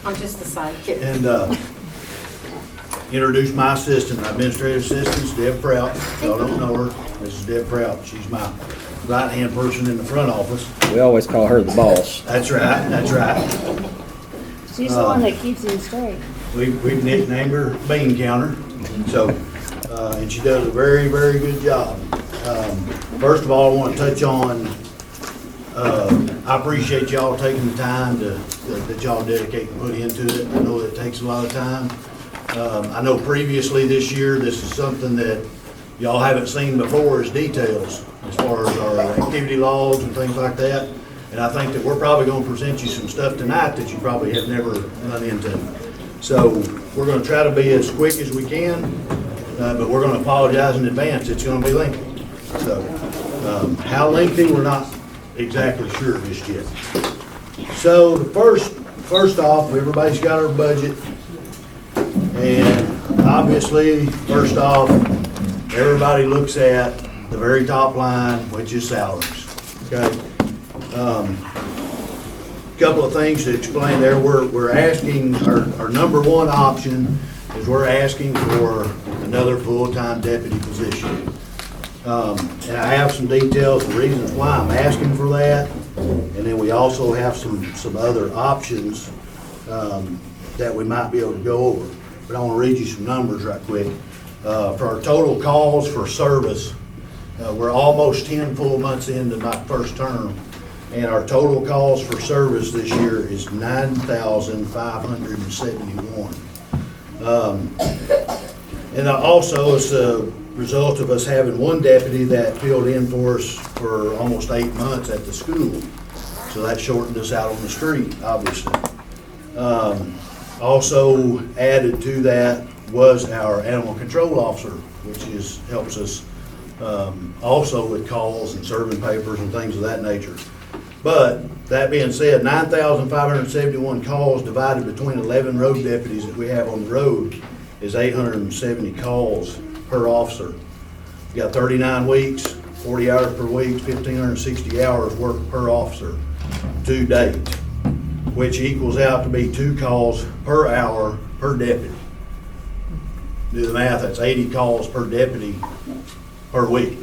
I'm just the sidekick. And introduce my assistant, my administrative assistant, Deb Prout. Y'all don't know her. This is Deb Prout. She's my right-hand person in the front office. We always call her the boss. That's right, that's right. She's the one that keeps him straight. We've nicknamed her Bean Counter. So, and she does a very, very good job. First of all, I want to touch on, I appreciate y'all taking the time that y'all dedicate and put into it. I know it takes a lot of time. I know previously this year, this is something that y'all haven't seen before is details as far as our activity logs and things like that. And I think that we're probably going to present you some stuff tonight that you probably have never run into. So we're going to try to be as quick as we can, but we're going to apologize in advance. It's going to be lengthy. So how lengthy, we're not exactly sure just yet. So the first off, everybody's got our budget. And obviously, first off, everybody looks at the very top line, which is salaries, okay? Couple of things to explain there. We're asking, our number one option is we're asking for another full-time deputy position. And I have some details and reasons why I'm asking for that. And then we also have some other options that we might be able to go over. But I want to read you some numbers right quick. For our total calls for service, we're almost 10 full months into my first term, and our total calls for service this year is 9,571. And also, it's a result of us having one deputy that filled in for us for almost 8 months at the school. So that shortened us out on the street, obviously. Also added to that was our animal control officer, which helps us also with calls and serving papers and things of that nature. But that being said, 9,571 calls divided between 11 road deputies that we have on the road is 870 calls per officer. You got 39 weeks, 40 hours per week, 1,560 hours worked per officer to date, which equals out to be 2 calls per hour per deputy. Do the math, that's 80 calls per deputy per week.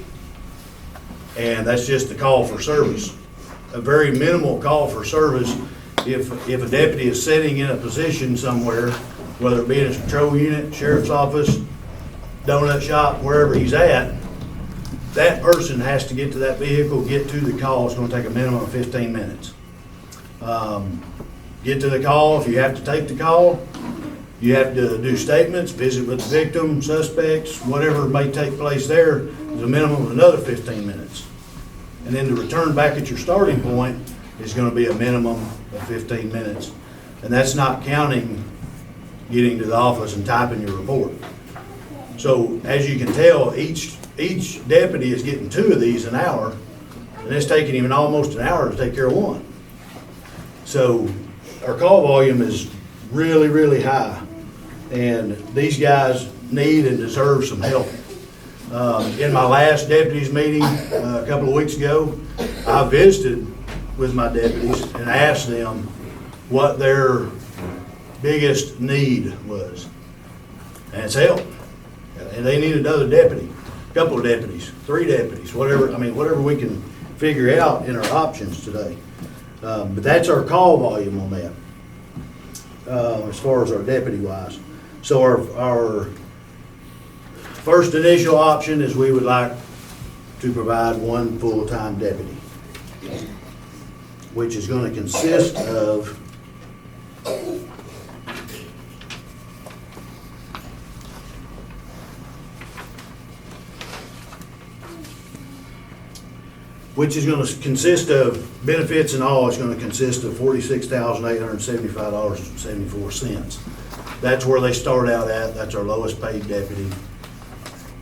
And that's just the call for service. A very minimal call for service. If a deputy is sitting in a position somewhere, whether it be in a patrol unit, sheriff's office, donut shop, wherever he's at, that person has to get to that vehicle, get to the call. It's going to take a minimum of 15 minutes. Get to the call. If you have to take the call, you have to do statements, visit with the victim, suspects, whatever may take place there, is a minimum of another 15 minutes. And then to return back at your starting point is going to be a minimum of 15 minutes. And that's not counting getting to the office and typing your report. So as you can tell, each deputy is getting 2 of these an hour, and it's taking him almost an hour to take care of one. So our call volume is really, really high, and these guys need and deserve some help. In my last deputies meeting a couple of weeks ago, I visited with my deputies and asked them what their biggest need was, and it's help. And they need another deputy, a couple of deputies, 3 deputies, whatever. I mean, whatever we can figure out in our options today. But that's our call volume on that, as far as our deputy wise. So our first initial option is we would like to provide 1 full-time deputy, which is going to consist of benefits and all. It's going to consist of $46,875.74. That's where they start out at. That's our lowest paid deputy,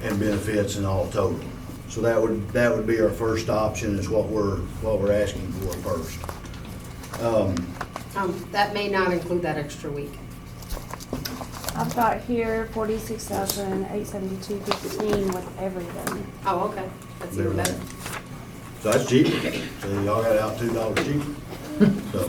and benefits and all total. So that would be our first option, is what we're asking for first. That may not include that extra week. I've got here 46,872.15 with everything. Oh, okay, that's even better. So that's cheap. So y'all got out $2 cheap. So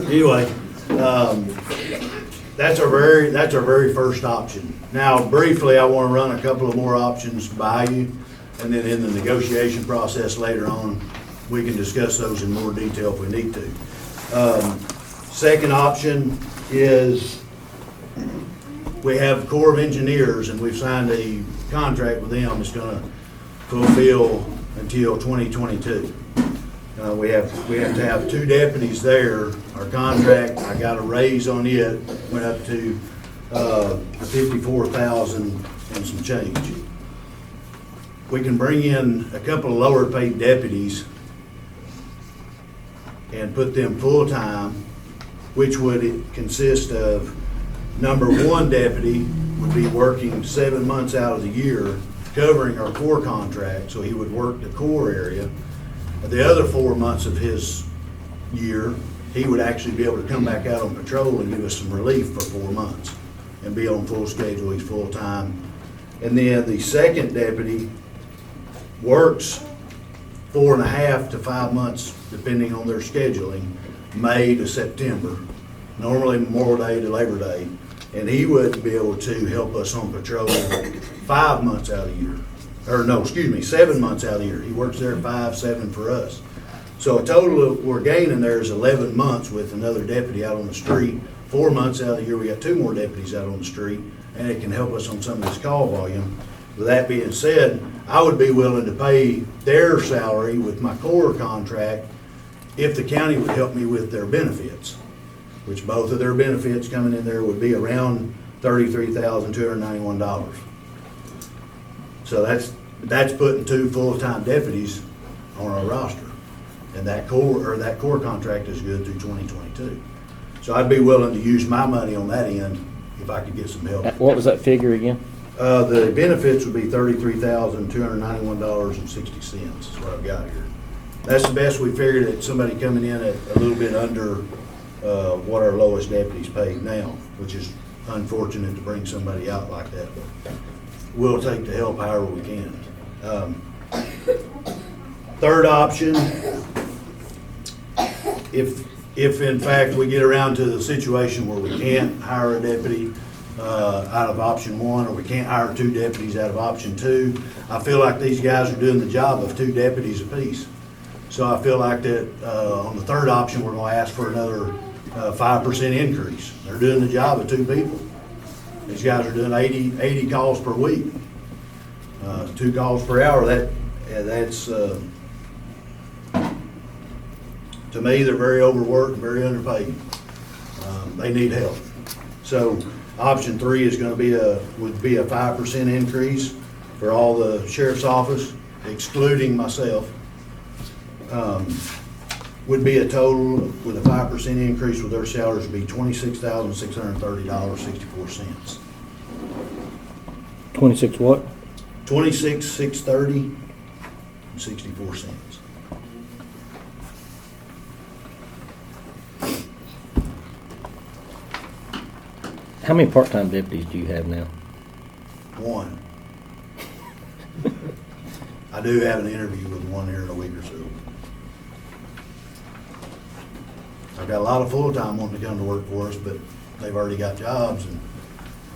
anyway, That's our very first option. Now, briefly, I want to run a couple of more options by you, and then in the negotiation process later on, we can discuss those in more detail if we need to. Second option is we have Corps of Engineers, and we've signed a contract with them that's going to fulfill until 2022. We have to have 2 deputies there. Our contract, I got a raise on it, went up to $54,000 and some change. We can bring in a couple of lower paid deputies and put them full-time, which would consist of, number 1 deputy would be working 7 months out of the year, covering our core contract, so he would work the core area. The other 4 months of his year, he would actually be able to come back out on patrol and give us some relief for 4 months and be on full schedule, he's full-time. And then the second deputy works 4.5 to 5 months, depending on their scheduling, May to September, normally Memorial Day to Labor Day. And he would be able to help us on patrol 5 months out of the year. Or no, excuse me, 7 months out of the year. He works there 5, 7 for us. So a total of, we're gaining there is 11 months with another deputy out on the street. 4 months out of the year, we got 2 more deputies out on the street, and it can help us on some of this call volume. With that being said, I would be willing to pay their salary with my core contract if the county would help me with their benefits, which both of their benefits coming in there would be around $33,291. So that's putting 2 full-time deputies on our roster. And that core contract is good through 2022. So I'd be willing to use my money on that end if I could get some help. What was that figure again? The benefits would be $33,291.60 is what I've got here. That's the best we figured, at somebody coming in at a little bit under what our lowest deputies paid now, which is unfortunate to bring somebody out like that, but we'll take the help however we can. Third option, if in fact we get around to the situation where we can't hire a deputy out of option 1, or we can't hire 2 deputies out of option 2, I feel like these guys are doing the job of 2 deputies apiece. So I feel like that on the third option, we're going to ask for another 5% increase. They're doing the job of 2 people. These guys are doing 80 calls per week, 2 calls per hour. That's to me, they're very overworked and very underpaid. They need help. So option 3 is going to would be a 5% increase for all the sheriff's office, excluding myself. Would be a total with a 5% increase with their salaries would be $26,630.64. 26 what? $26,630.64. How many part-time deputies do you have now? 1. I do have an interview with 1 here in a week or so. I've got a lot of full-time wanting to come to work for us, but they've already got jobs and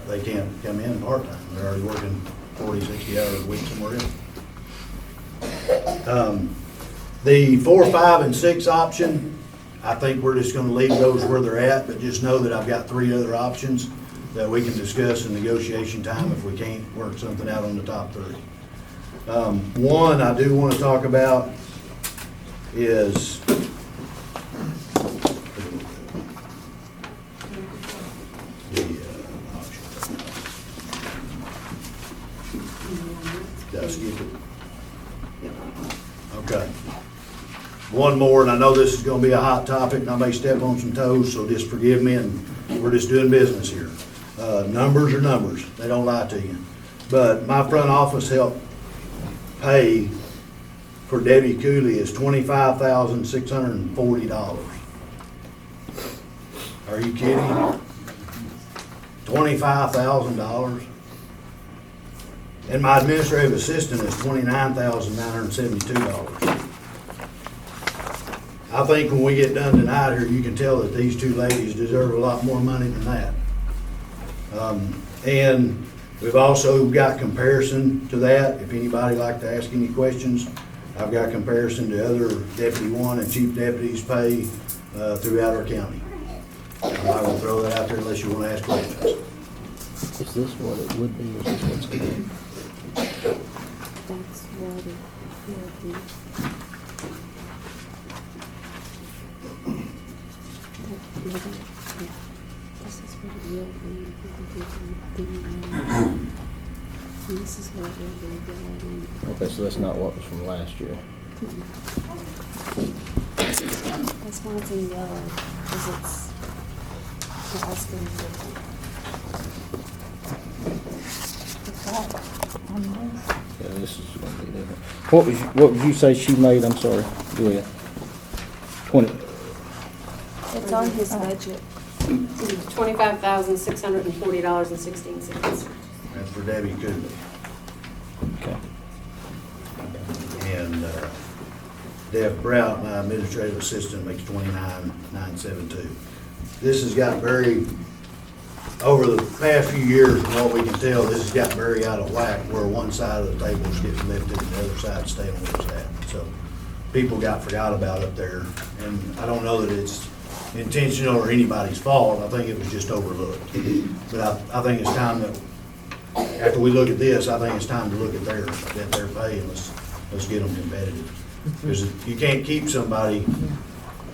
they can't come in part-time. They're already working 40, 60 hours a week somewhere else. The 4, 5, and 6 option, I think we're just going to leave those where they're at, but just know that I've got 3 other options that we can discuss in negotiation time if we can't work something out on the top 3. One I do want to talk about is did I skip it? Okay. One more, and I know this is going to be a hot topic, and I may step on some toes, so just forgive me, and we're just doing business here. Numbers are numbers. They don't lie to you. But my front office help pay for Debbie Cooley is $25,640. Are you kidding? $25,000? And my administrative assistant is $29,972. I think when we get done tonight here, you can tell that these two ladies deserve a lot more money than that. And we've also got comparison to that. If anybody like to ask any questions, I've got comparison to other Deputy 1 and Chief Deputies' pay throughout our county. I'm not gonna throw that out there unless you wanna ask questions. Is this what it would be, or is this what's good? That's what it will be. Yeah. This is what it will be. This is what it will be. Okay, so that's not what was from last year. That's why it's in yellow, because it's asking different. What's that on this? Yeah, this is gonna be different. What would you say she made, I'm sorry, go ahead. 20, It's on his budget. $25,640.16. That's for Debbie Cooley. okay. And Deb Prout, my administrative assistant, makes $29,972. This has got over the past few years, from what we can tell, this has got very out of whack, where one side of the table is getting lifted and the other side staying where it's at. So people got forgot about up there, and I don't know that it's intentional or anybody's fault. I think it was just overlooked. But I think it's time that, after we look at this, I think it's time to look at their pay, and let's get them competitive. Because you can't keep somebody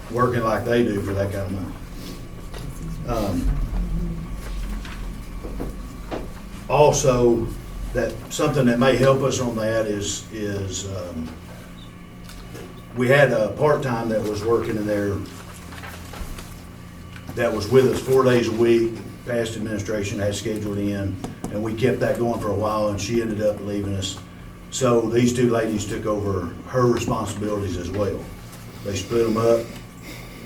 working like they do for that kind of money. Also, something that may help us on that is we had a part-time that was working in there that was with us 4 days a week. Past administration had scheduled in, and we kept that going for a while, and she ended up leaving us. So these two ladies took over her responsibilities as well. They split them up,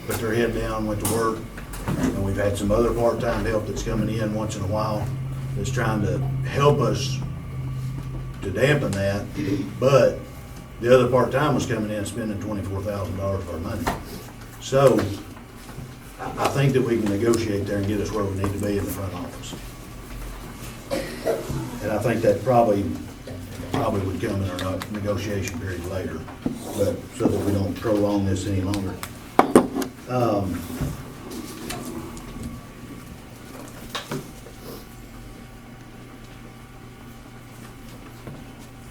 put their head down, went to work, and we've had some other part-time help that's coming in once in a while that's trying to help us to dampen that, but the other part-time was coming in spending $24,000 of our money. So I think that we can negotiate there and get us where we need to be in the front office. And I think that probably would come in our negotiation period later, but so that we don't prolong this any longer.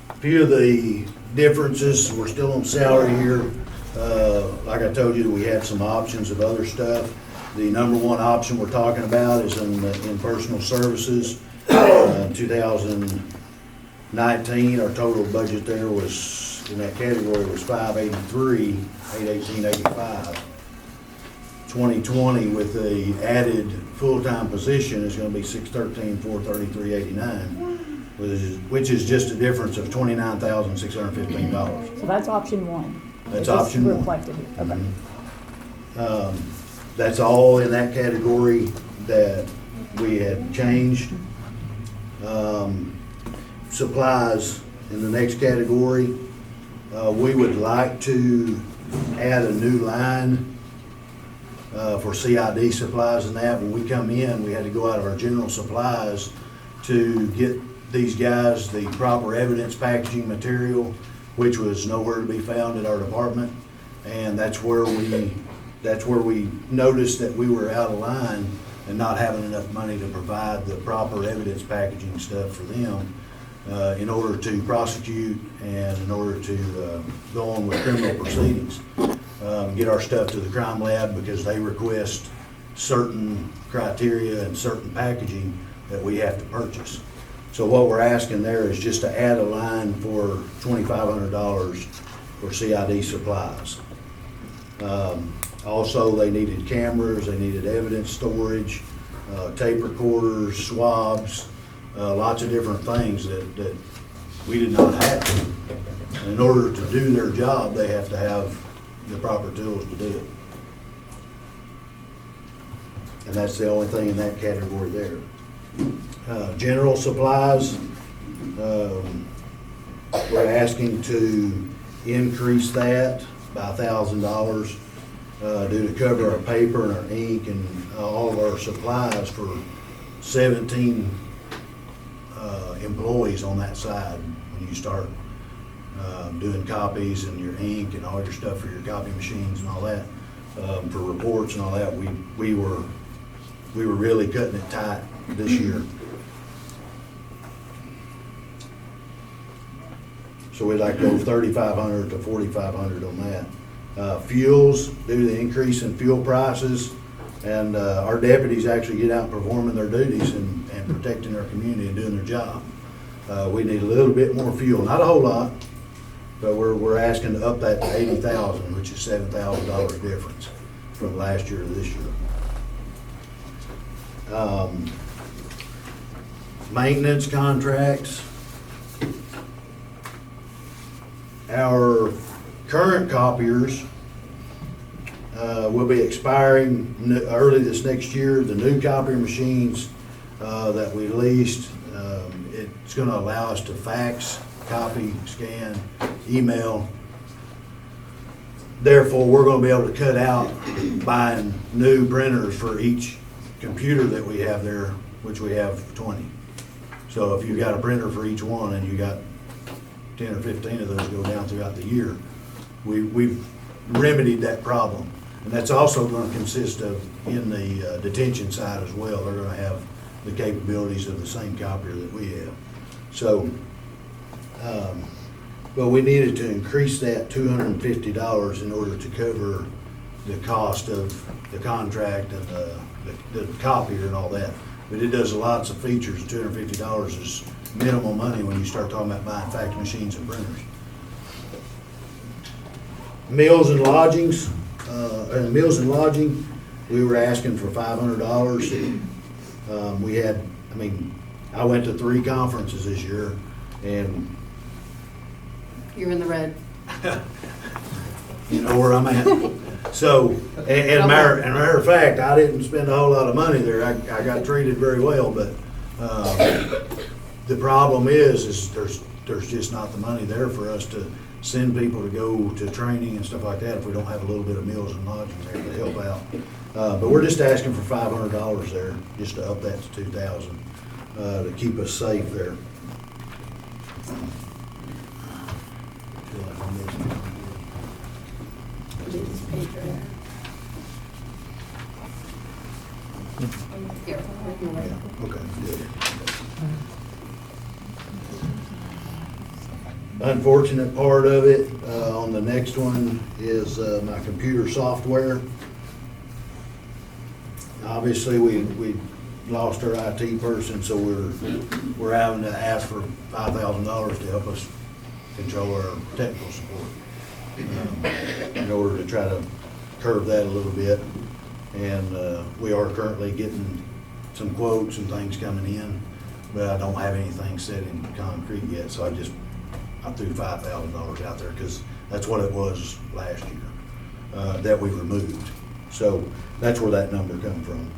A few of the differences, we're still on salary here. Like I told you, we have some options of other stuff. The number one option we're talking about is in personal services. 2019, our total budget there was, in that category, was $583,818.85. 2020, with the added full-time position, is gonna be $613,433.89. Which is just a difference of $29,615. So that's option one. That's It's just option one. reflected here. Okay. That's all in that category that we had changed. Supplies in the next category, we would like to add a new line for CID supplies and that. When we come in, we had to go out of our general supplies to get these guys the proper evidence packaging material, which was nowhere to be found at our department. And that's where we noticed that we were out of line and not having enough money to provide the proper evidence packaging stuff for them in order to prosecute and in order to go on with criminal proceedings. Get our stuff to the crime lab because they request certain criteria and certain packaging that we have to purchase. So what we're asking there is just to add a line for $2,500 for CID supplies. Also, they needed cameras, they needed evidence storage, tape recorders, swabs, lots of different things that we did not have. And in order to do their job, they have to have the proper tools to do it. And that's the only thing in that category there. General supplies, we're asking to increase that by $1,000 due to cover our paper and our ink and all of our supplies for 17 employees on that side. When you start doing copies and your ink and all your stuff for your copy machines and all that, for reports and all that, we were really cutting it tight this year. So we'd like to go 3,500 to 4,500 on that. Fuels, due to the increase in fuel prices, and our deputies actually get out and performing their duties and protecting our community and doing their job. We need a little bit more fuel, not a whole lot, but we're asking to up that to 80,000, which is $7,000 difference from last year to this year. Maintenance contracts. Our current copiers will be expiring early this next year. The new copier machines that we leased, it's going to allow us to fax, copy, scan, email. Therefore, we're going to be able to cut out buying new printers for each computer that we have there, which we have 20. So if you've got a printer for each one and you got 10 or 15 of those go down throughout the year, we've remedied that problem. And that's also going to consist of, in the detention side as well, they're going to have the capabilities of the same copier that we have. So, but we needed to increase that $250 in order to cover the cost of the contract and the copier and all that. But it does lots of features. $250 is minimal money when you start talking about buying fax machines and printers. Meals and lodgings, we were asking for $500. I went to 3 conferences this year, and You're in the red. you know where I'm at. So, and matter of fact, I didn't spend a whole lot of money there. I got treated very well, but the problem is there's just not the money there for us to send people to go to training and stuff like that if we don't have a little bit of meals and lodging there to help out. But we're just asking for $500 there, just to up that to $2,000 to keep us safe there. Feel like I'm missing Here, we can wait. Okay, good. Unfortunate part of it, on the next one is my computer software. Obviously, we lost our IT person, so we're having to ask for $5,000 to help us control our technical support in order to try to curb that a little bit. And we are currently getting some quotes and things coming in, but I don't have anything set in concrete yet, so I threw $5,000 out there because that's what it was last year that we removed. So that's where that number come from.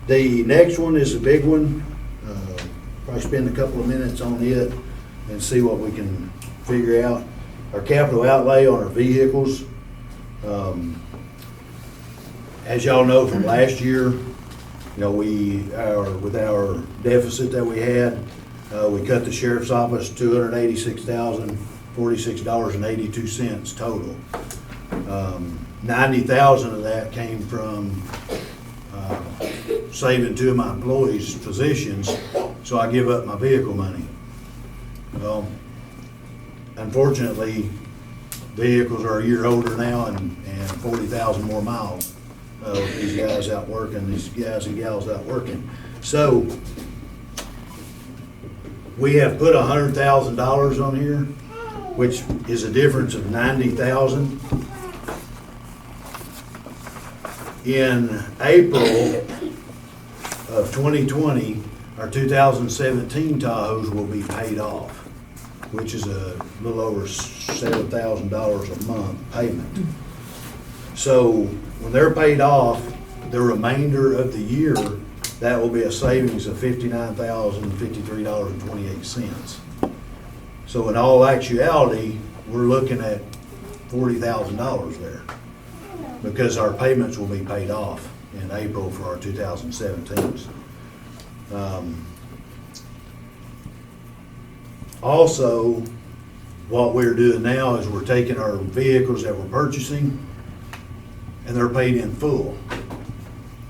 The next one is a big one. Probably spend a couple of minutes on it and see what we can figure out. Our capital outlay on our vehicles. As y'all know from last year, with our deficit that we had, we cut the sheriff's office $286,046.82 total. 90,000 of that came from saving 2 of my employees' positions, so I give up my vehicle money. Well, unfortunately, vehicles are a year older now and 40,000 more miles of these guys out working, these guys and gals out working. So we have put $100,000 on here, which is a difference of 90,000. In April of 2020, our 2017 Tahoes will be paid off, which is a little over $7,000 a month payment. So when they're paid off, the remainder of the year, that will be a savings of $59,053.28. So in all actuality, we're looking at $40,000 there, because our payments will be paid off in April for our 2017s. Also, what we're doing now is we're taking our vehicles that we're purchasing, and they're paid in full.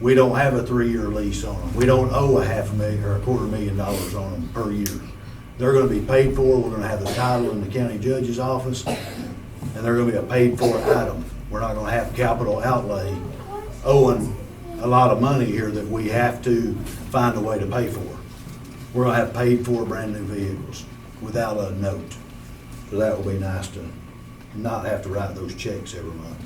We don't have a 3-year lease on them. We don't owe $500,000 or $250,000 on them per year. They're gonna be paid for. We're gonna have the title in the county judge's office, and they're gonna be a paid-for item. We're not gonna have capital outlay owing a lot of money here that we have to find a way to pay for. We're gonna have paid-for brand-new vehicles without a note. So that will be nice to not have to write those checks every month.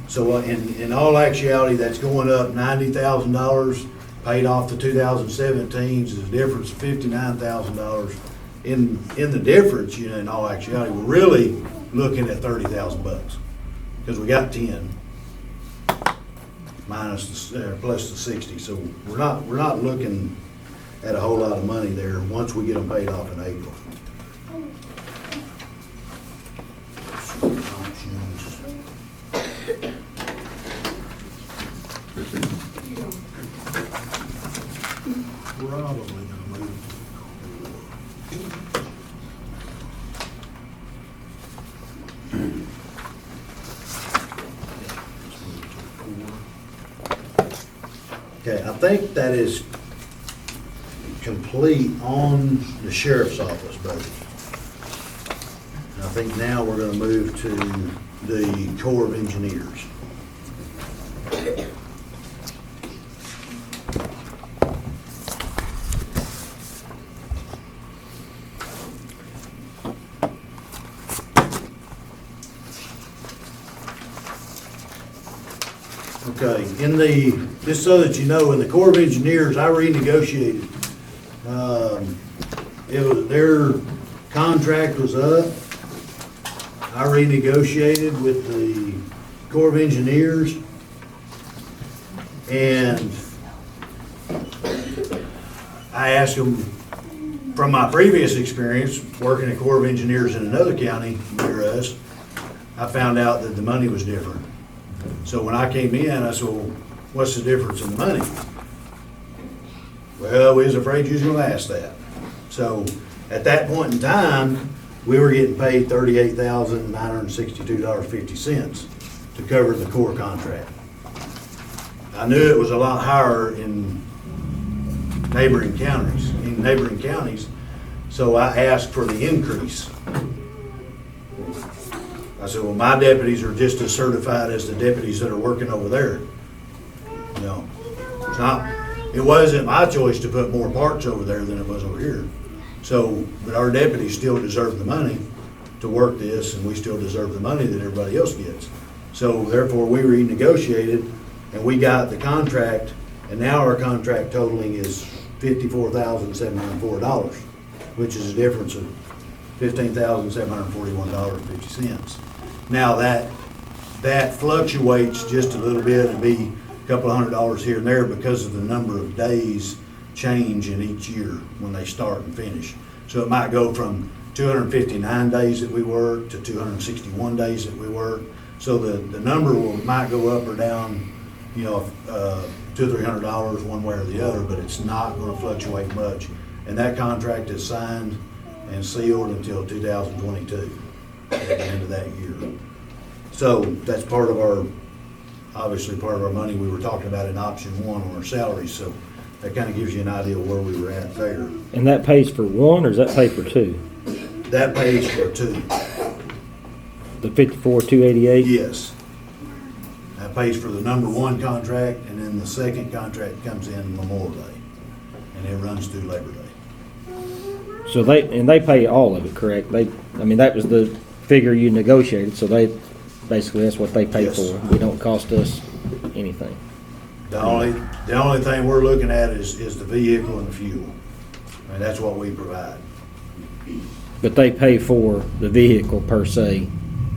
So in all actuality, that's going up $90,000, paid off the 2017s, is a difference of $59,000. In the difference, you know, in all actuality, we're really looking at $30,000, because we got 10 minus plus the 60. So we're not looking at a whole lot of money there once we get them paid off in April. Options. Probably gonna move to the core. Okay, I think that is complete on the sheriff's office budget. I think now we're gonna move to the Corps of Engineers. Okay, just so that you know, in the Corps of Engineers, I renegotiated. Their contract was up. I renegotiated with the Corps of Engineers, and I asked them, from my previous experience working at Corps of Engineers in another county near us, I found out that the money was different. So when I came in, I said, well, what's the difference in the money? Well, we was afraid you was gonna ask that. So at that point in time, we were getting paid $38,962.50 to cover the Corps contract. I knew it was a lot higher in neighboring counties, so I asked for the increase. I said, well, my deputies are just as certified as the deputies that are working over there. You know, it wasn't my choice to put more parts over there than it was over here. So, but our deputies still deserve the money to work this, and we still deserve the money that everybody else gets. So therefore, we renegotiated, and we got the contract, and now our contract totaling is $54,704, which is a difference of $15,741.50. Now that fluctuates just a little bit and be a couple of $100 here and there because of the number of days change in each year when they start and finish. So it might go from 259 days that we work to 261 days that we work. So the number might go up or down, you know, $200 or $300 one way or the other, but it's not going to fluctuate much. And that contract is signed and sealed until 2022, at the end of that year. So that's obviously part of our money we were talking about in option 1 on our salaries. So that kind of gives you an idea of where we were at there. And that pays for one, or does that pay for two? That pays for 2. The 54,288? Yes. That pays for the number 1 contract, and then the second contract comes in Memorial Day, and it runs through Labor Day. So they pay all of it, correct? That was the figure you negotiated, so that's what they pay Yes. for. It don't cost us anything. The only thing we're looking at is the vehicle and the fuel. And that's what we provide. But they pay for the vehicle per se.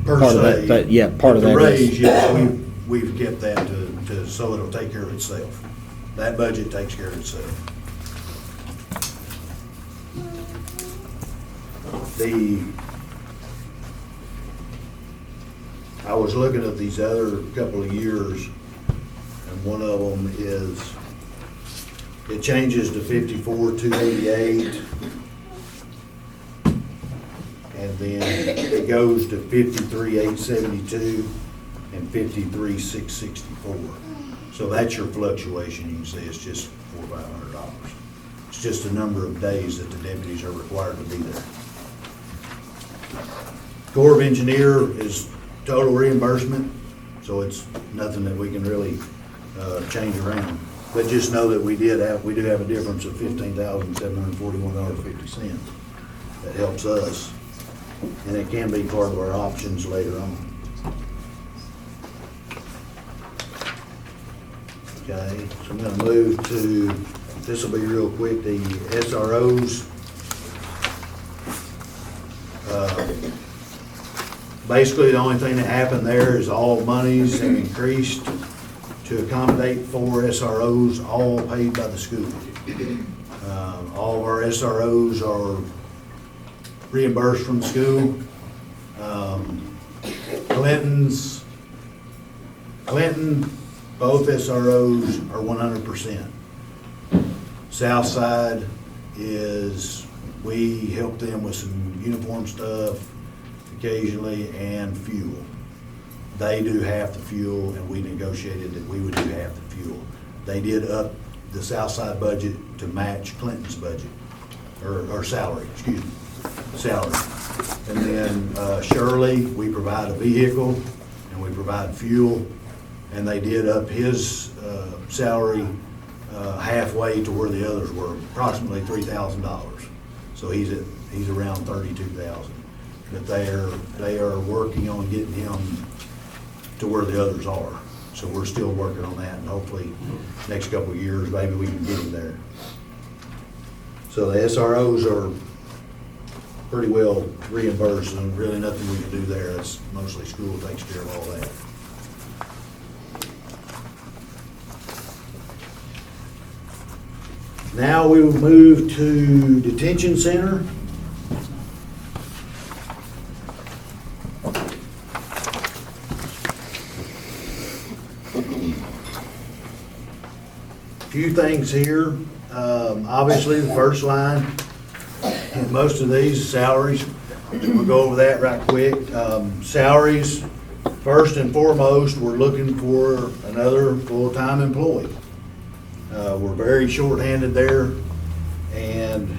Per Part of se. that, yeah, part of The that raise, is. yes, we've kept that so it'll take care of itself. That budget takes care of itself. I was looking at these other couple of years, and one of them is, it changes to 54,288, and then it goes to 53,872 and 53,664. So that's your fluctuation. You can see it's just $400 or $500. It's just the number of days that the deputies are required to be there. Corps of Engineer is total reimbursement, so it's nothing that we can really change around. But just know that we do have a difference of $15,741.50. That helps us, and it can be part of our options later on. Okay, so I'm gonna move to, this will be real quick, the SROs. Basically, the only thing that happened there is all monies have increased to accommodate 4 SROs, all paid by the school. All of our SROs are reimbursed from the school. Clinton, both SROs are 100%. Southside is, we help them with some uniform stuff occasionally and fuel. They do half the fuel, and we negotiated that we would do half the fuel. They did up the Southside budget to match Clinton's budget, or salary, excuse me, salary. And then Shirley, we provide a vehicle and we provide fuel, and they did up his salary halfway to where the others were, approximately $3,000. So he's around $32,000. But they are working on getting him to where the others are. So we're still working on that, and hopefully next couple of years, maybe we can get him there. So the SROs are pretty well reimbursed, and really nothing we can do there. It's mostly school takes care of all that. Now we will move to Detention Center. Few things here. Obviously, the first line, and most of these salaries, we'll go over that right quick. Salaries, first and foremost, we're looking for another full-time employee. We're very short-handed there, and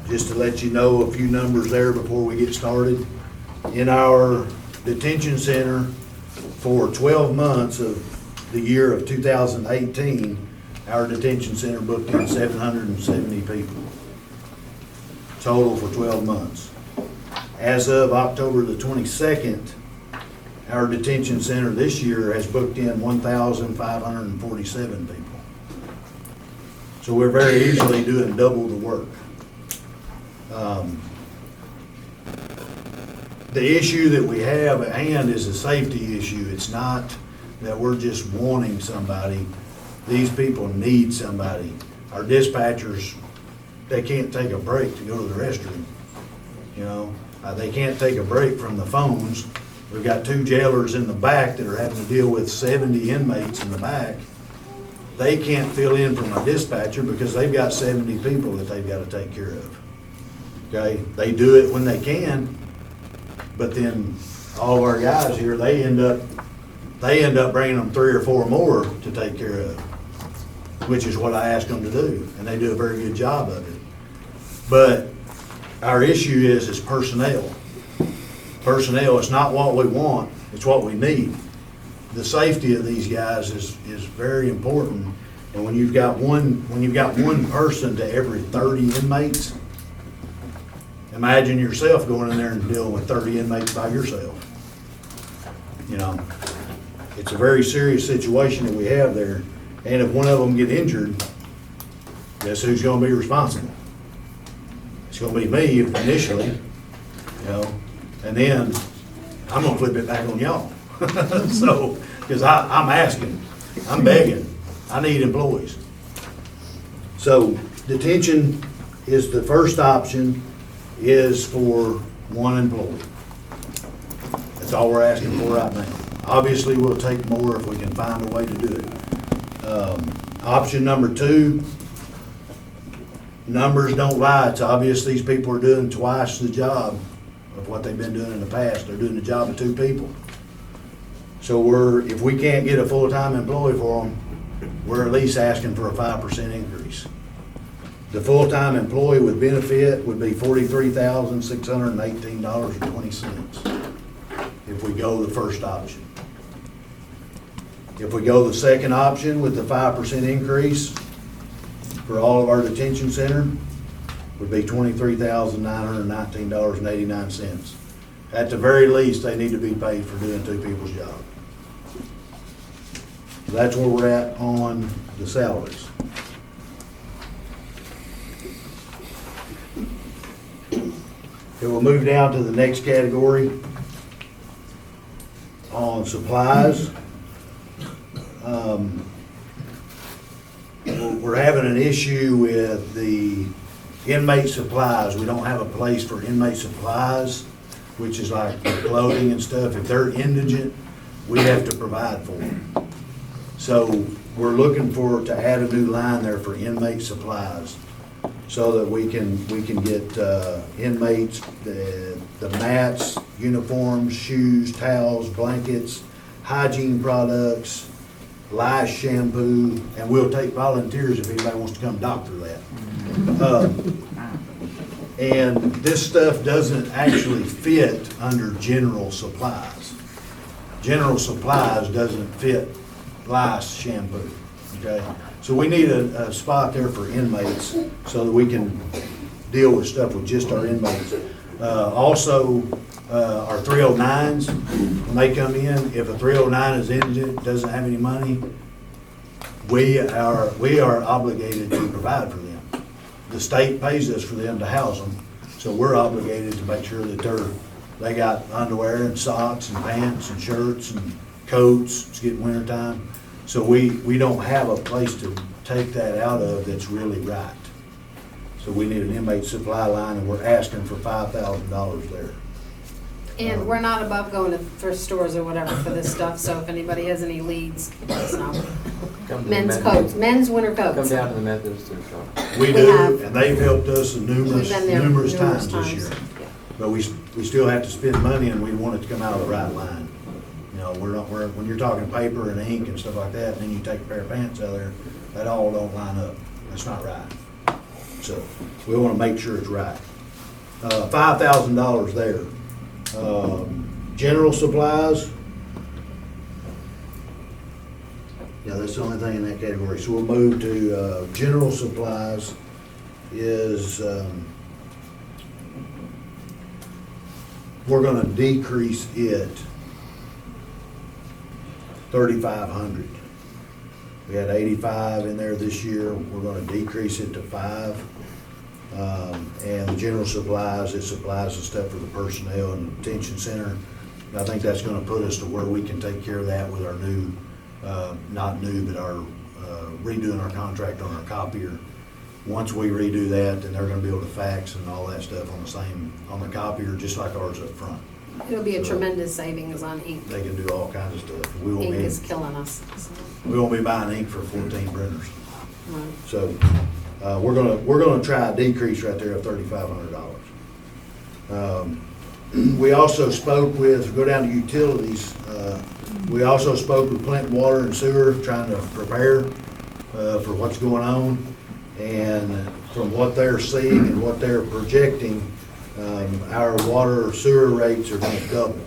just to let you know a few numbers there before we get started. In our detention center for 12 months of the year of 2018, our detention center booked in 770 people total for 12 months. As of October the 22nd, our detention center this year has booked in 1,547 people. So we're very easily doing double the work. The issue that we have at hand is a safety issue. It's not that we're just wanting somebody. These people need somebody. Our dispatchers, they can't take a break to go to the restroom. You know, they can't take a break from the phones. We've got 2 jailers in the back that are having to deal with 70 inmates in the back. They can't fill in from a dispatcher because they've got 70 people that they've got to take care of. Okay, they do it when they can, but then all of our guys here, they end up bringing them 3 or 4 more to take care of, which is what I ask them to do, and they do a very good job of it. But our issue is personnel. Personnel is not what we want, it's what we need. The safety of these guys is very important, and when you've got one person to every 30 inmates, imagine yourself going in there and dealing with 30 inmates by yourself. You know, it's a very serious situation that we have there. And if one of them get injured, guess who's gonna be responsible? It's gonna be me initially, you know, and then I'm gonna flip it back on y'all. So, because I'm asking, I'm begging, I need employees. So detention is the first option, is for 1 employee. That's all we're asking for right now. Obviously, we'll take more if we can find a way to do it. Option number 2, numbers don't lie. It's obvious these people are doing twice the job of what they've been doing in the past. They're doing the job of 2 people. So if we can't get a full-time employee for them, we're at least asking for a 5% increase. The full-time employee with benefit would be $43,618.20 if we go the first option. If we go the second option with the 5% increase for all of our detention center, would be $23,919.89. At the very least, they need to be paid for doing 2 people's job. That's where we're at on the salaries. Okay, we'll move down to the next category on supplies. We're having an issue with the inmate supplies. We don't have a place for inmate supplies, which is like clothing and stuff. If they're indigent, we have to provide for them. So we're looking to add a new line there for inmate supplies so that we can get inmates, the mats, uniforms, shoes, towels, blankets, hygiene products, lice shampoo, and we'll take volunteers if anybody wants to come doctor that. And this stuff doesn't actually fit under general supplies. General supplies doesn't fit lice shampoo, okay? So we need a spot there for inmates so that we can deal with stuff with just our inmates. Also, our 309s, when they come in, if a 309 is indigent, doesn't have any money, we are obligated to provide for them. The state pays us for them to house them, so we're obligated to make sure that they got underwear and socks and pants and shirts and coats. It's getting winter time. So we don't have a place to take that out of that's really right. So we need an inmate supply line, and we're asking for $5,000 there. And we're not above going to thrift stores or whatever for this stuff, so if anybody has any leads, let us know. Come to the Men's Methodist. coats, men's winter Come coats. down to the Methodist thrift shop. We We do, have. and they've helped us We've numerous been there times this year. Yeah. But we still have to spend money, and we want it to come out of the right line. You know, when you're talking paper and ink and stuff like that, and then you take a pair of pants out of there, that all don't line up. That's not right. So we want to make sure it's right. $5,000 there. General supplies. Yeah, that's the only thing in that category. So we'll move to general supplies is, we're gonna decrease it 3,500. We had 85 in there this year. We're gonna decrease it to 5. And the general supplies, it supplies the stuff for the personnel and the detention center. And I think that's gonna put us to where we can take care of that with our new, not new, but our redoing our contract on our copier. Once we redo that, then they're gonna be able to fax and all that stuff on the copier, just like ours up front. It'll be a tremendous savings on ink. They can do all kinds of stuff. Ink is killing us. So, We won't be buying ink for 14 printers. right. So, we're gonna try a decrease right there of $3,500. We also spoke with, go down to utilities, we also spoke with Clinton Water and Sewer, trying to prepare for what's going on. And from what they're seeing and what they're projecting, our water sewer rates are gonna double.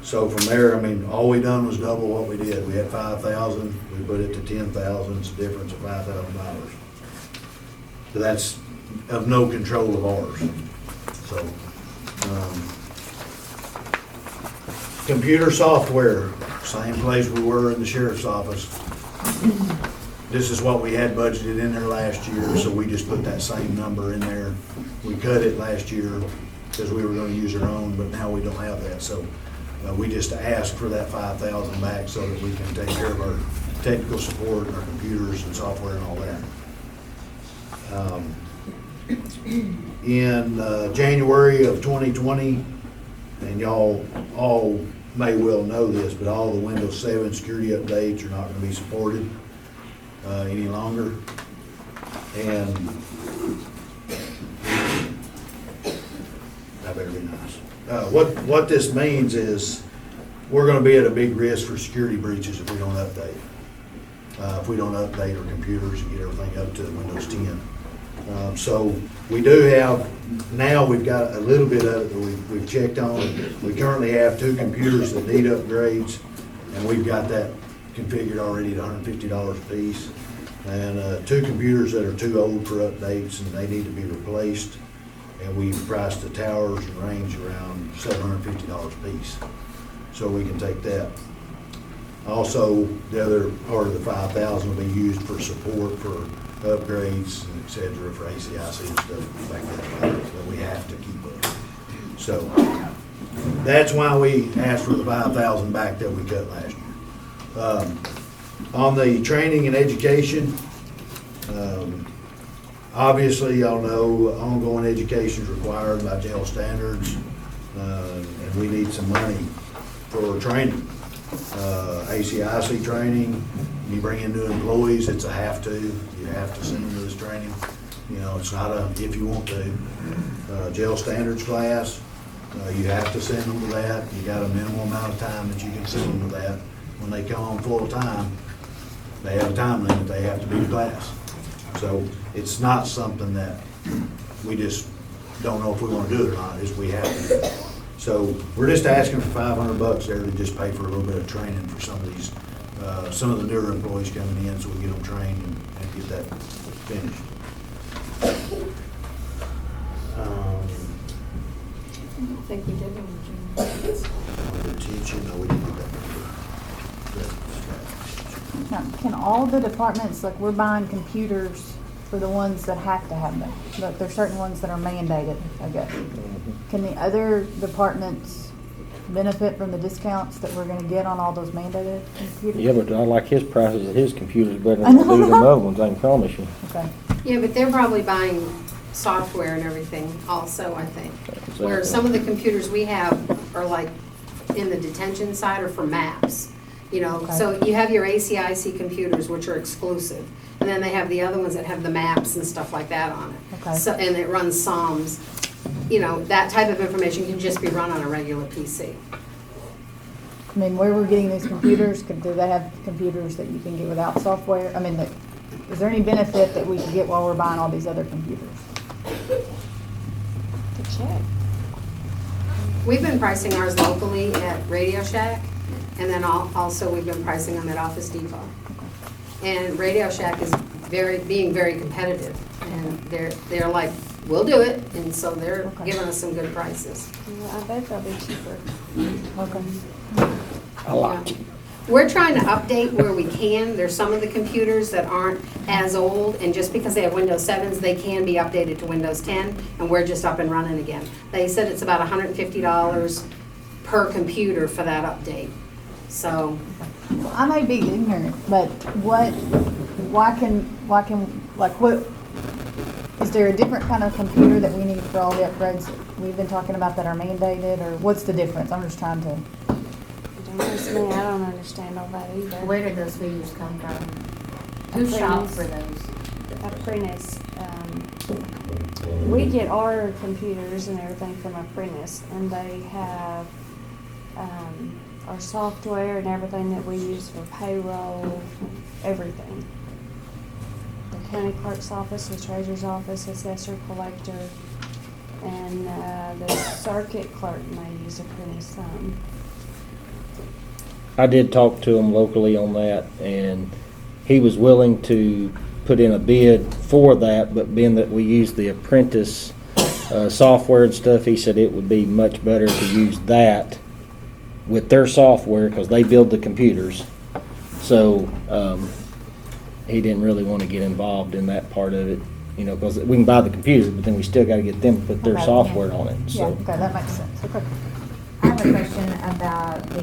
So from there, I mean, all we done was double what we did. We had 5,000, we put it to 10,000, it's a difference of $5,000. So that's of no control of ours. So, computer software, same place we were in the sheriff's office. This is what we had budgeted in there last year, so we just put that same number in there. We cut it last year because we were gonna use our own, but now we don't have that, so we just asked for that 5,000 back so that we can take care of our technical support and our computers and software and all that. In January of 2020, and y'all all may well know this, but all the Windows 7 security updates are not gonna be supported any longer. And that better be nice. What this means is, we're gonna be at a big risk for security breaches if we don't update. If we don't update our computers and get everything up to Windows 10. So we do have, now we've got a little bit of it that we've checked on. We currently have 2 computers that need upgrades, and we've got that configured already at $150 a piece. And 2 computers that are too old for updates and they need to be replaced. And we've priced the towers and range around $750 a piece. So we can take that. Also, the other part of the 5,000 will be used for support for upgrades, et cetera, for ACIC and stuff like that we have to keep up. So that's why we asked for the 5,000 back that we cut last year. On the training and education, obviously y'all know ongoing education is required by jail standards, and we need some money for training. ACIC training, you bring in new employees, it's a have to. You have to send them to this training. You know, it's not a if you want to. Jail standards class, you have to send them to that. You got a minimal amount of time that you can send them to that. When they come on full time, they have a time limit, they have to be to class. So it's not something that we just don't know if we want to do it or not, it's we have to do it. So we're just asking for $500 there to just pay for a little bit of training for some of these, some of the newer employees coming in, so we get them trained and get that finished. I think we did one. Detention, no, we didn't do that. Now, can all the departments, like we're buying computers for the ones that have to have them, but there's certain ones that are mandated, I guess. Can the other departments benefit from the discounts that we're gonna get on all those mandated computers? Yeah, but I like his prices of his computers better I than know. these other ones, I can promise you. Okay. Yeah, but they're probably buying software and everything also, I think. Where Exactly. some of the computers we have are like in the detention side are for maps. You know, Okay. so you have your ACIC computers, which are exclusive. And then they have the other ones that have the maps and stuff like that on it. Okay. So, and it runs SOMs. You know, that type of information can just be run on a regular PC. I mean, where we're getting these computers, do they have computers that you can get without software? I mean, is there any benefit that we can get while we're buying all these other computers? To check. We've been pricing ours locally at Radio Shack, and then also we've been pricing them at Office Depot. And Radio Shack is being very competitive, and they're like, we'll do it, and so they're Okay. giving us some good prices. Yeah, I bet they'll be cheaper. Okay. I like it. We're trying to update where we can. There's some of the computers that aren't as old, and just because they have Windows 7s, they can be updated to Windows 10, and we're just up and running again. They said it's about $150 per computer for that update. So, Well, I may be ignorant, but is there a different kind of computer that we need for all the upgrades that we've been talking about that are mandated, or what's the difference? I'm just trying to. Don't ask me, I don't understand all that either. Where did those figures come from? Who shopped for those? Apprentice. We get our computers and everything from Apprentice, and they have our software and everything that we use for payroll, everything. The county clerk's office, the treasurer's office, assessor, collector, and the circuit clerk may use Apprentice some. I did talk to him locally on that, and he was willing to put in a bid for that, but being that we use the Apprentice software and stuff, he said it would be much better to use that with their software, because they build the computers. So he didn't really want to get involved in that part of it, you know, because we can buy the computers, but then we still got to get them to put their Okay. software on it, Yeah, so. okay, that makes sense. Okay. I have a question about the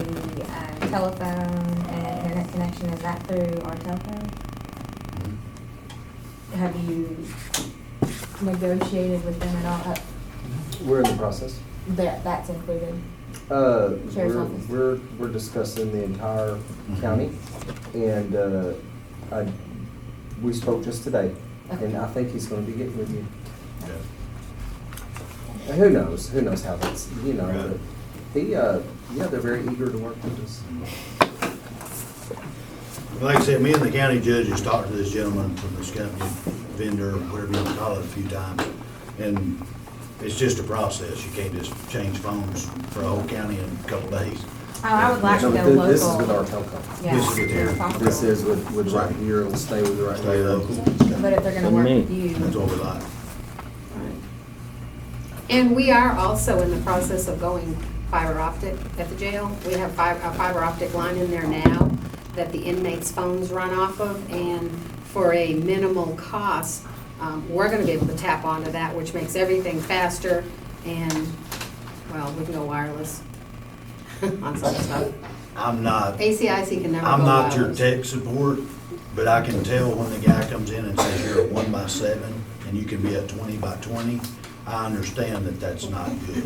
telephone and internet connection. Is that through our telephone? Have you negotiated with them at all? We're in the process. That's included? Sheriff's office. We're discussing the entire county, and, we spoke just today, and I think he's gonna be getting with you. And who knows how that's, Right. but yeah, they're very eager to work with us. Like I said, me and the county judge has talked to this gentleman from this company, vendor, whatever you want to call it, a few times. And it's just a process. You can't just change phones for a whole county in a couple days. Oh, I would like to No, go but local. this is with our telco. Yeah. This is with here. This is with right here, it'll stay with right Stay here. local. But if they're gonna work with you. That's what we like. And we are also in the process of going fiber optic at the jail. We have a fiber optic line in there now that the inmates' phones run off of, and for a minimal cost, we're gonna be able to tap onto that, which makes everything faster, and, well, we can go wireless on some stuff. I'm not, ACIC can never go I'm not your wireless. tech support, but I can tell when the guy comes in and says you're at 1x7 and you can be at 20x20, I understand that that's not good.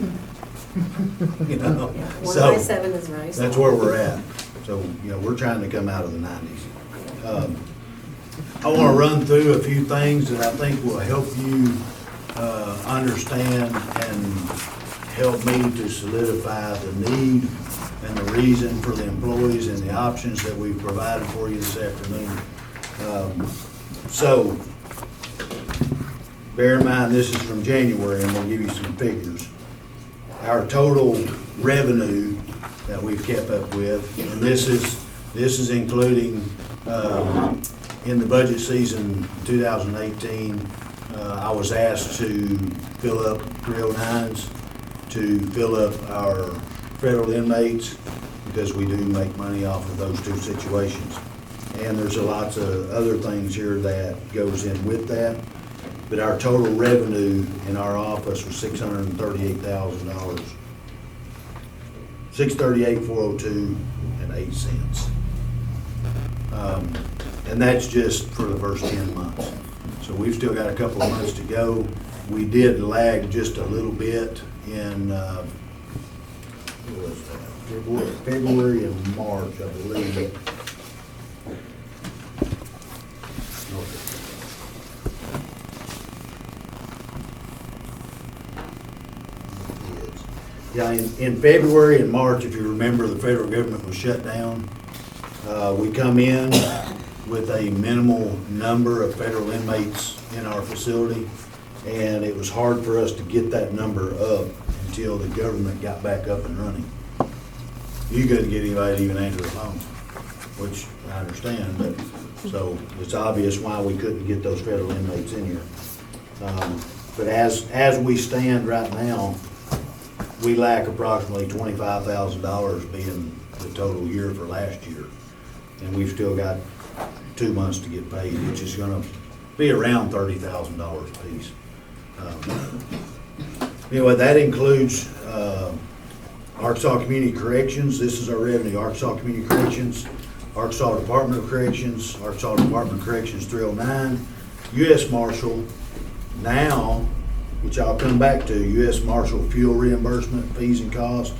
You know? Yeah, So 1x7 is very small. that's where we're at. So, we're trying to come out of the 90s. I want to run through a few things that I think will help you understand and help me to solidify the need and the reason for the employees and the options that we've provided for you this afternoon. So, bear in mind, this is from January, and we'll give you some figures. Our total revenue that we've kept up with, and this is including, in the budget season 2018, I was asked to fill up 309s, to fill up our federal inmates, because we do make money off of those two situations. And there's lots of other things here that goes in with that. But our total revenue in our office was $638,000. $638,402.08. And that's just for the first 10 months. So we've still got a couple of months to go. We did lag just a little bit in, what was that? February and March, I believe. Yeah, in February and March, if you remember, the federal government was shut down. We come in with a minimal number of federal inmates in our facility, and it was hard for us to get that number up until the government got back up and running. You couldn't get anybody to even answer the phone, which I understand, but, so it's obvious why we couldn't get those federal inmates in here. But as we stand right now, we lack approximately $25,000 being the total year for last year. And we've still got 2 months to get paid, which is gonna be around $30,000 a piece. Anyway, that includes Arkansas Community Corrections. This is our revenue. Arkansas Community Corrections, Arkansas Department of Corrections, Arkansas Department of Corrections 309, U.S. Marshal, now, which I'll come back to, U.S. Marshal fuel reimbursement, fees and costs,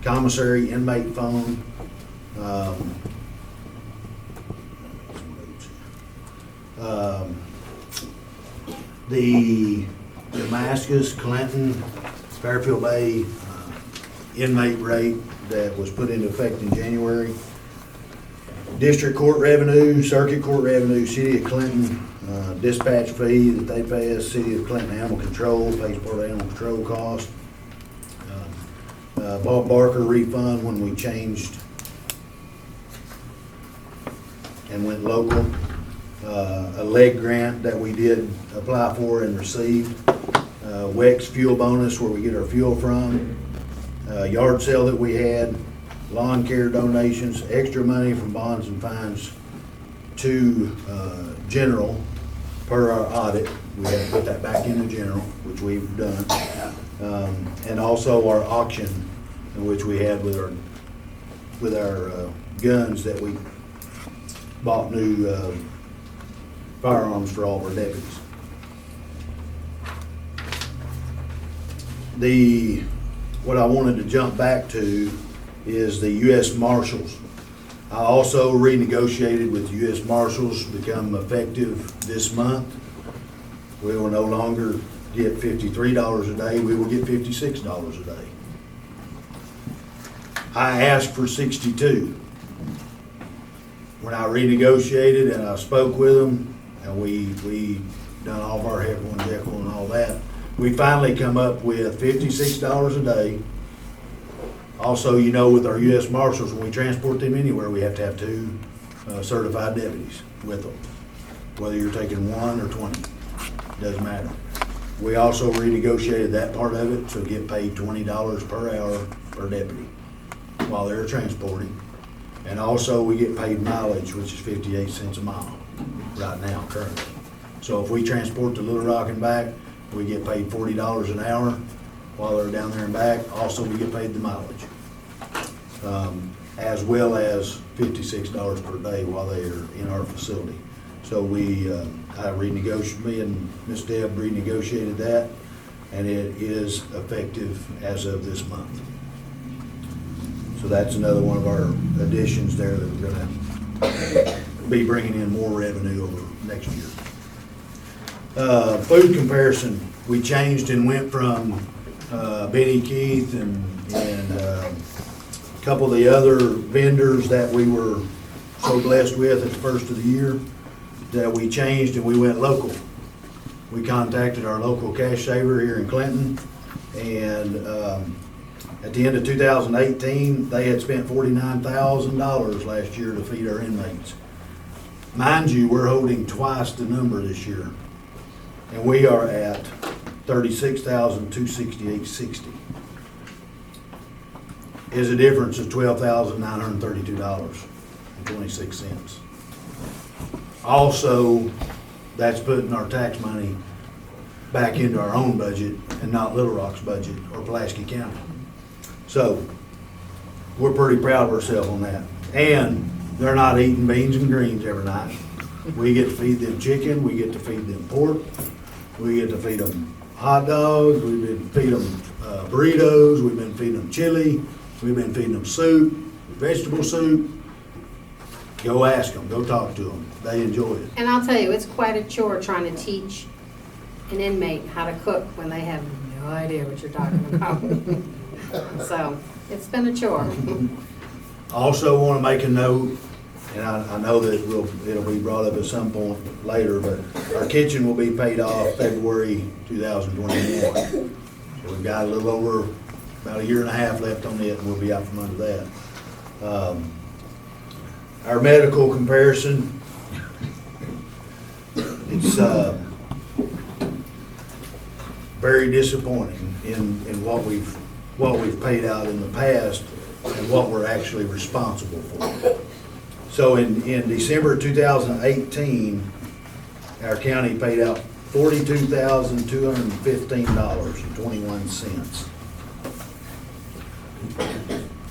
commissary, inmate phone, the Damascus, Clinton, Fairfield Bay inmate rate that was put into effect in January, district court revenue, circuit court revenue, city of Clinton, dispatch fee that they pay us, city of Clinton animal control, pays part of animal control cost. Bob Barker refund when we changed and went local. A leg grant that we did apply for and received. WEX fuel bonus where we get our fuel from. Yard sale that we had. Lawn care donations, extra money from bonds and fines to general per our audit. We had to put that back into general, which we've done. And also our auction, which we had with our guns that we bought new firearms for all of our deputies. what I wanted to jump back to is the U.S. Marshals. I also renegotiated with the U.S. Marshals, become effective this month. We will no longer get $53 a day, we will get $56 a day. I asked for 62. When I renegotiated and I spoke with them, and we done all of our heckle and jekyll and all that, we finally come up with $56 a day. Also, you know, with our U.S. Marshals, when we transport them anywhere, we have to have 2 certified deputies with them. Whether you're taking 1 or 20, doesn't matter. We also renegotiated that part of it, so get paid $20 per hour per deputy while they're transporting. And also, we get paid mileage, which is 58 cents a mile right now, currently. So if we transport to Little Rock and back, we get paid $40 an hour while they're down there and back. Also, we get paid the mileage, as well as $56 per day while they are in our facility. So me and Ms. Deb renegotiated that, and it is effective as of this month. So that's another one of our additions there that we're gonna be bringing in more revenue over next year. Food comparison, we changed and went from Benny Keith and a couple of the other vendors that we were so blessed with at the first of the year, that we changed and we went local. We contacted our local cash saver here in Clinton, and at the end of 2018, they had spent $49,000 last year to feed our inmates. Mind you, we're holding twice the number this year, and we are at $36,268.60. Is a difference of $12,932.26. Also, that's putting our tax money back into our own budget and not Little Rock's budget or Pulaski County. So, we're pretty proud of ourselves on that. And they're not eating beans and greens every night. We get to feed them chicken, we get to feed them pork, we get to feed them hot dogs, we've been feeding them burritos, we've been feeding them chili, we've been feeding them soup, vegetable soup. Go ask them, go talk to them. They enjoy it. And I'll tell you, it's quite a chore trying to teach an inmate how to cook when they have no idea what you're talking about. So, it's been a chore. Also want to make a note, and I know that it'll be brought up at some point later, but our kitchen will be paid off February 2021. So we've got a little over about a year and a half left on it, and we'll be out from under that. Our medical comparison, it's very disappointing in what we've paid out in the past and what we're actually responsible for. So in December 2018, our county paid out $42,215.21.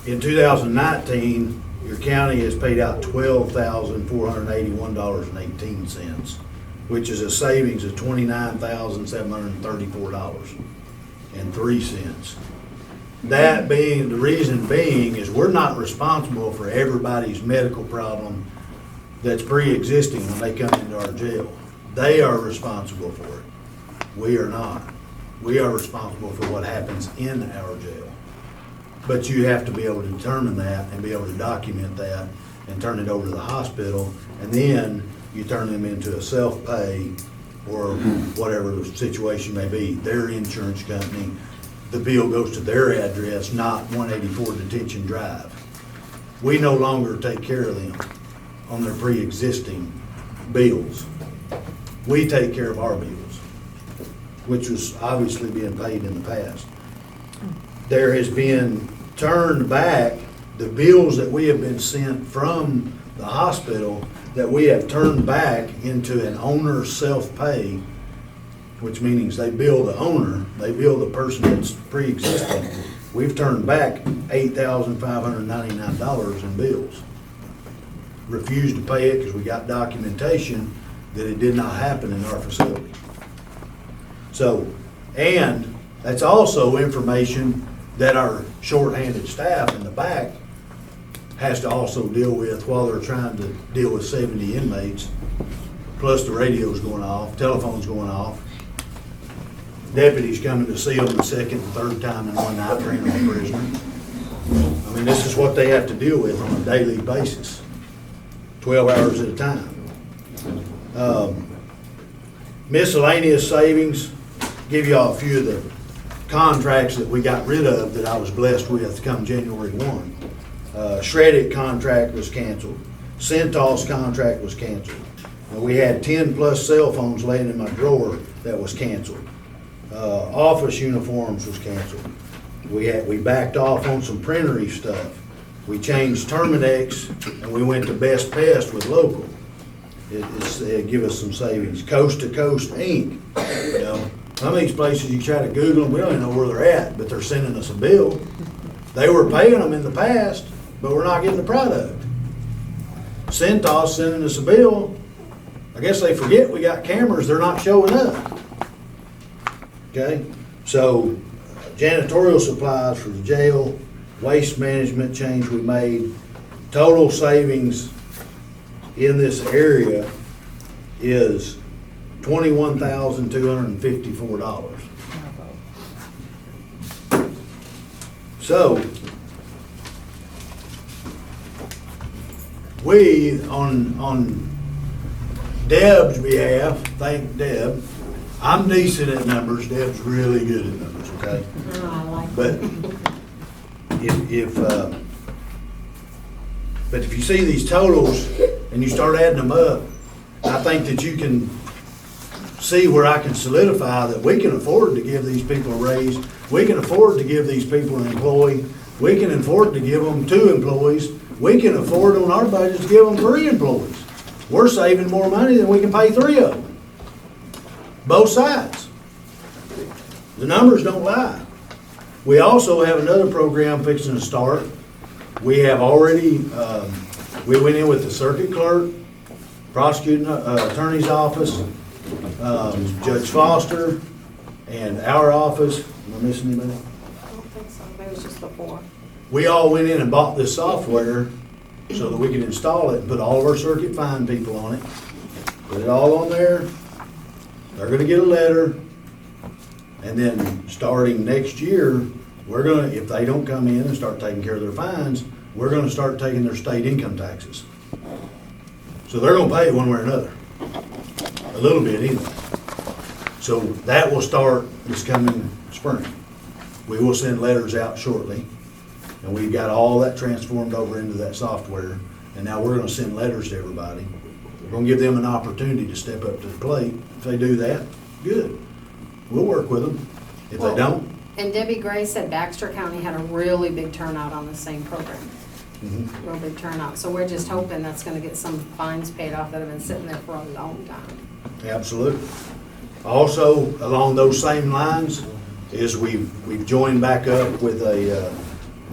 In 2019, your county has paid out $12,481.18, which is a savings of $29,734.03. That being, the reason being is we're not responsible for everybody's medical problem that's pre-existing when they come into our jail. They are responsible for it. We are not. We are responsible for what happens in our jail. But you have to be able to determine that and be able to document that and turn it over to the hospital, and then you turn them into a self-pay or whatever the situation may be, their insurance company. The bill goes to their address, not 184 Detention Drive. We no longer take care of them on their pre-existing bills. We take care of our bills, which was obviously being paid in the past. There has been turned back the bills that we have been sent from the hospital that we have turned back into an owner self-pay, which means they bill the owner, they bill the person that's pre-existing. We've turned back $8,599 in bills. Refused to pay it because we got documentation that it did not happen in our facility. So, and that's also information that our shorthanded staff in the back has to also deal with while they're trying to deal with 70 inmates, plus the radio's going off, telephone's going off, deputies coming to see them the second and third time in one night, bringing them a prisoner. I mean, this is what they have to deal with on a daily basis, 12 hours at a time. Miscellaneous savings, give y'all a few of the contracts that we got rid of that I was blessed with come January 1. Shred-it contract was canceled. Centos contract was canceled. We had 10 plus cell phones laying in my drawer that was canceled. Office uniforms was canceled. We backed off on some printery stuff. We changed Terminex and we went to Best Pest with local. It give us some savings. Coast to Coast Inc. You know, some of these places you try to Google them, we don't even know where they're at, but they're sending us a bill. They were paying them in the past, but we're not getting the product. Centos sending us a bill. I guess they forget we got cameras, they're not showing up. Okay, so janitorial supplies for the jail, waste management change we made, total savings in this area is $21,254. So, we, on Deb's behalf, thank Deb, I'm decent at numbers, Deb's really good at numbers, okay? Oh, I like But if you see these totals and you start adding them up, I think that you can see where I can solidify that we can afford to give these people a raise. We can afford to give these people an employee. We can afford to give them 2 employees. We can afford on our budget to give them 3 employees. We're saving more money than we can pay 3 of them. Both sides. The numbers don't lie. We also have another program fixing to start. We have already, we went in with the circuit clerk, prosecuting attorney's office, Judge Foster, and our office. Am I missing anybody? I don't think so. Maybe it's just the 4. We all went in and bought this software so that we could install it and put all of our circuit fine people on it. Put it all on there. They're gonna get a letter. And then starting next year, we're gonna, if they don't come in and start taking care of their fines, we're gonna start taking their state income taxes. So they're gonna pay it one way or another. A little bit anyway. So that will start this coming spring. We will send letters out shortly. And we've got all that transformed over into that software. And now we're gonna send letters to everybody. We're gonna give them an opportunity to step up to the plate. If they do that, good. We'll work with them. If they don't, And Debbie Gray said Baxter County had a really big turnout on the same program. Real big turnout. So we're just hoping that's gonna get some fines paid off that have been sitting there for a long time. absolutely. Also, along those same lines, is we've joined back up with the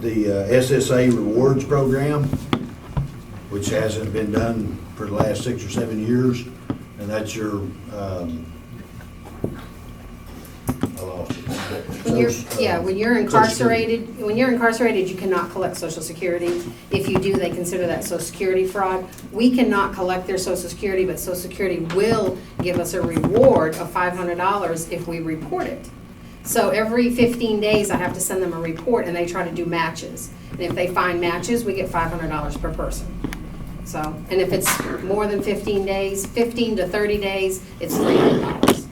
SSA rewards program, which hasn't been done for the last 6 or 7 years. And that's your, I lost it. When you're incarcerated, you cannot collect Social Security. If you do, they consider that Social Security fraud. We cannot collect their Social Security, but Social Security will give us a reward of $500 if we report it. So every 15 days, I have to send them a report, and they try to do matches. And if they find matches, we get $500 per person. So, and if it's more than 15 days, 15 to 30 days, it's $300.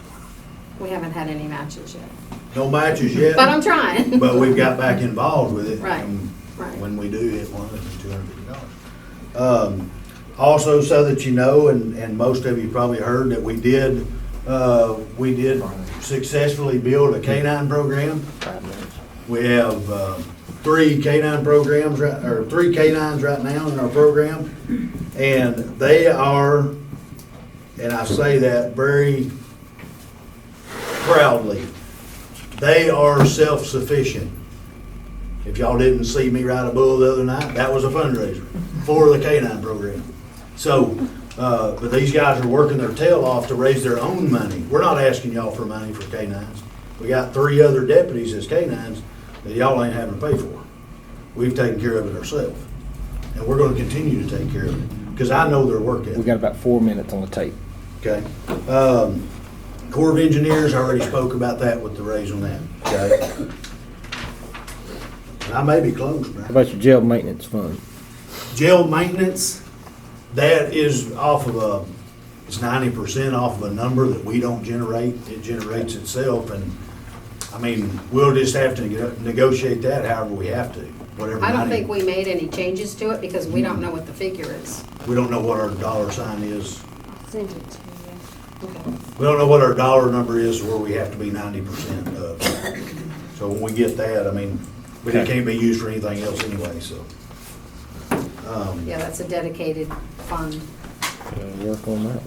We haven't had any matches yet. No matches yet. But I'm trying. But we've got back involved with it. Right, And right. when we do hit one, it's $250. Also, so that you know, and most of you probably heard that we did successfully build a K-9 program. We have 3 K-9 programs, or 3 K-9s right now in our program. And they are, and I say that very proudly, they are self-sufficient. If y'all didn't see me ride a bull the other night, that was a fundraiser for the K-9 program. So, but these guys are working their tail off to raise their own money. We're not asking y'all for money for K-9s. We got 3 other deputies as K-9s. that y'all ain't having to pay for. We've taken care of it ourselves. And we're gonna continue to take care of it, because I know their work ethic. We got about 4 minutes on the tape. Okay. Corps of Engineers, I already spoke about that with the raise on that, okay? And I may be close, How man. about your jail maintenance fund? Jail maintenance, that is off of it's 90% off of a number that we don't generate. It generates itself, and, I mean, we'll just have to negotiate that however we have to, whatever. I don't money- think we made any changes to it because we don't know what the figure is. We don't know what our dollar sign is. I'll send it to you. We don't know what our dollar number is where we have to be 90% of. So when we get that, I mean, but it can't be used for anything else anyway, so. Yeah, that's a dedicated fund. Work on that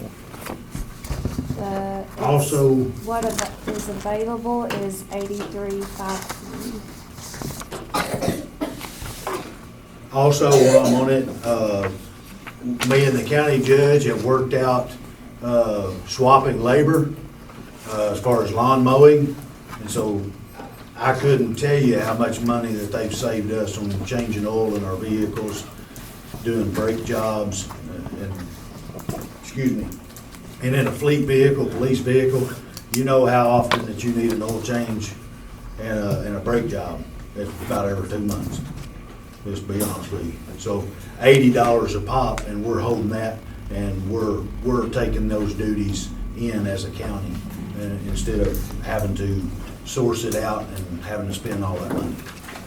one. Also, What is available is 83,520. also while I'm on it, me and the county judge have worked out swapping labor as far as lawn mowing. And so I couldn't tell you how much money that they've saved us on changing oil in our vehicles, doing brake jobs, and, excuse me, and in a fleet vehicle, police vehicle, you know how often that you need an oil change and a brake job. It's about every 2 months, just to be honest with you. So $80 a pop, and we're holding that, and we're taking those duties in as a county, instead of having to source it out and having to spend all that money.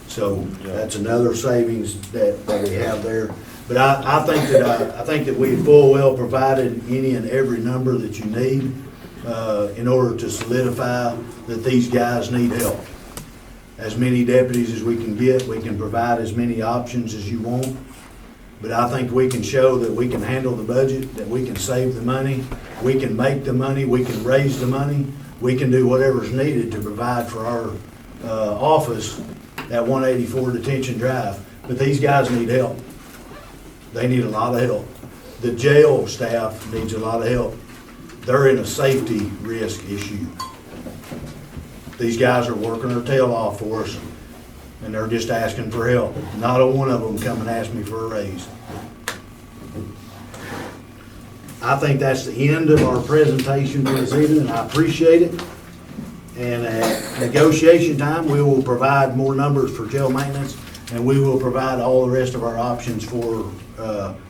So that's another savings that we have there. But I think that we full well provided any and every number that you need in order to solidify that these guys need help. As many deputies as we can get, we can provide as many options as you want. But I think we can show that we can handle the budget, that we can save the money, we can make the money, we can raise the money, we can do whatever's needed to provide for our office at 184 Detention Drive. But these guys need help. They need a lot of help. The jail staff needs a lot of help. They're in a safety risk issue. These guys are working their tail off for us, and they're just asking for help. Not a one of them come and ask me for a raise. I think that's the end of our presentation for this evening, and I appreciate it. And at negotiation time, we will provide more numbers for jail maintenance, and we will provide all the rest of our options for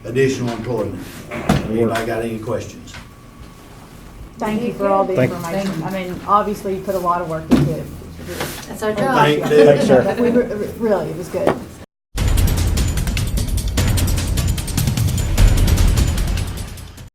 additional employment. Anybody got any questions? Thank you for all the Thank- information. I mean, obviously you put a lot of work into it. That's our job. Thank you. Thanks, sir. Really, it was good.